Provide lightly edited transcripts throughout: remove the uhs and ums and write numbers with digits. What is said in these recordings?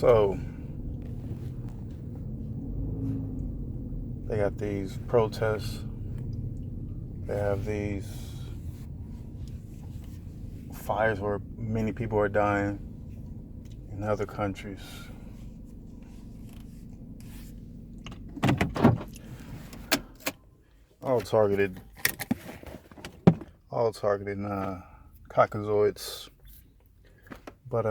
So they got these protests. They have these fires where many people are dying in other countries. All targeted caucasoids. But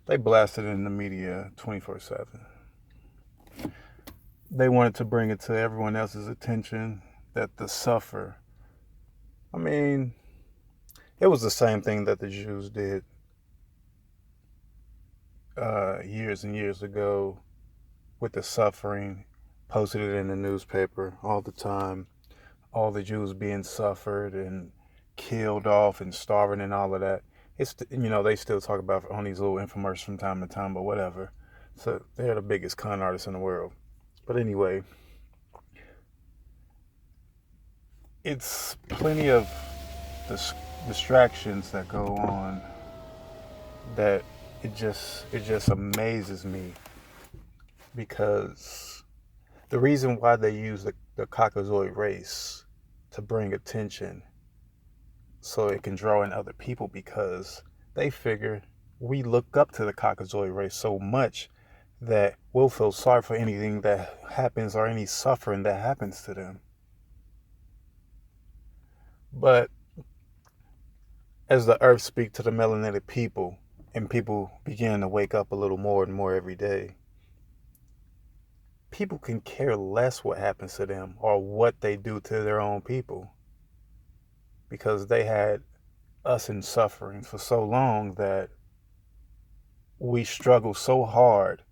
they blasted it in the media 24/7. They wanted to bring it to everyone else's attention that I mean, it was the same thing that the Jews did years and years ago with the suffering, posted it in the newspaper all the time, all the Jews being suffered and killed off and starving and all of that. It's, they still talk about on these little infomercials from time to time, but whatever. So they're the biggest con artists in the world. But anyway, it's plenty of distractions that go on that it just amazes me, because the reason why they use the Caucasoid race to bring attention so it can draw in other people, because they figure we look up to the Caucasoid race so much that we'll feel sorry for anything that happens or any suffering that happens to them. But as the earth speaks to the melanated people and people begin to wake up a little more and more every day, people can care less what happens to them or what they do to their own people, because they had us in suffering for so long that we struggle so hard,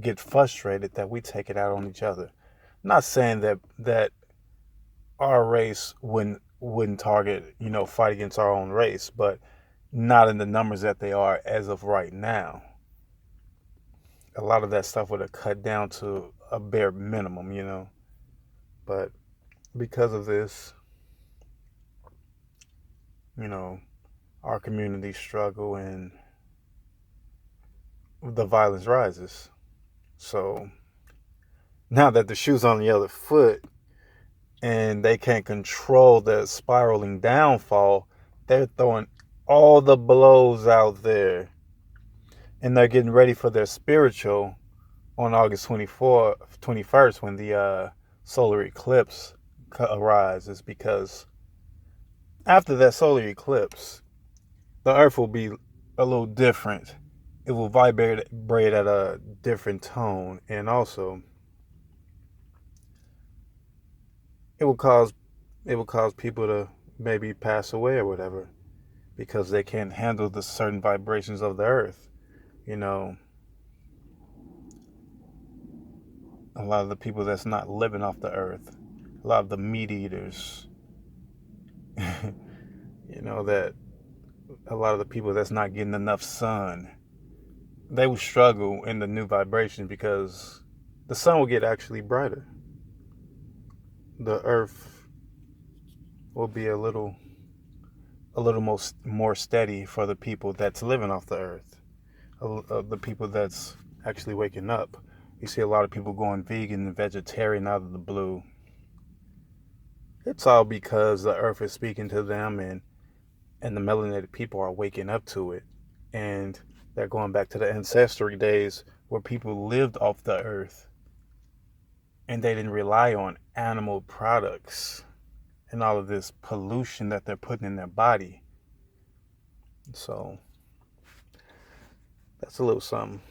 get frustrated, that we take it out on each other. Not saying that our race wouldn't target, fight against our own race, but not in the numbers that they are as of right now. A lot of that stuff would have cut down to a bare minimum. But because of this, our communities struggle and the violence rises. So now that the shoe's on the other foot and they can't control the spiraling downfall, they're throwing all the blows out there. And they're getting ready for their spiritual on August 21st, when the solar eclipse arises, because after that solar eclipse, the earth will be a little different. It will vibrate at a different tone, and also it will cause people to maybe pass away or whatever, because they can't handle the certain vibrations of the earth. A lot of the people that's not living off the earth, a lot of the meat eaters, that a lot of the people that's not getting enough sun, they will struggle in the new vibration, because the sun will get actually brighter. The earth will be a little more steady for the people that's living off the earth, the people that's actually waking up. You see a lot of people going vegan and vegetarian out of the blue. It's all because the earth is speaking to them, and the melanated people are waking up to it. And they're going back to the ancestral days where people lived off the earth and they didn't rely on animal products and all of this pollution that they're putting in their body. So that's a little something.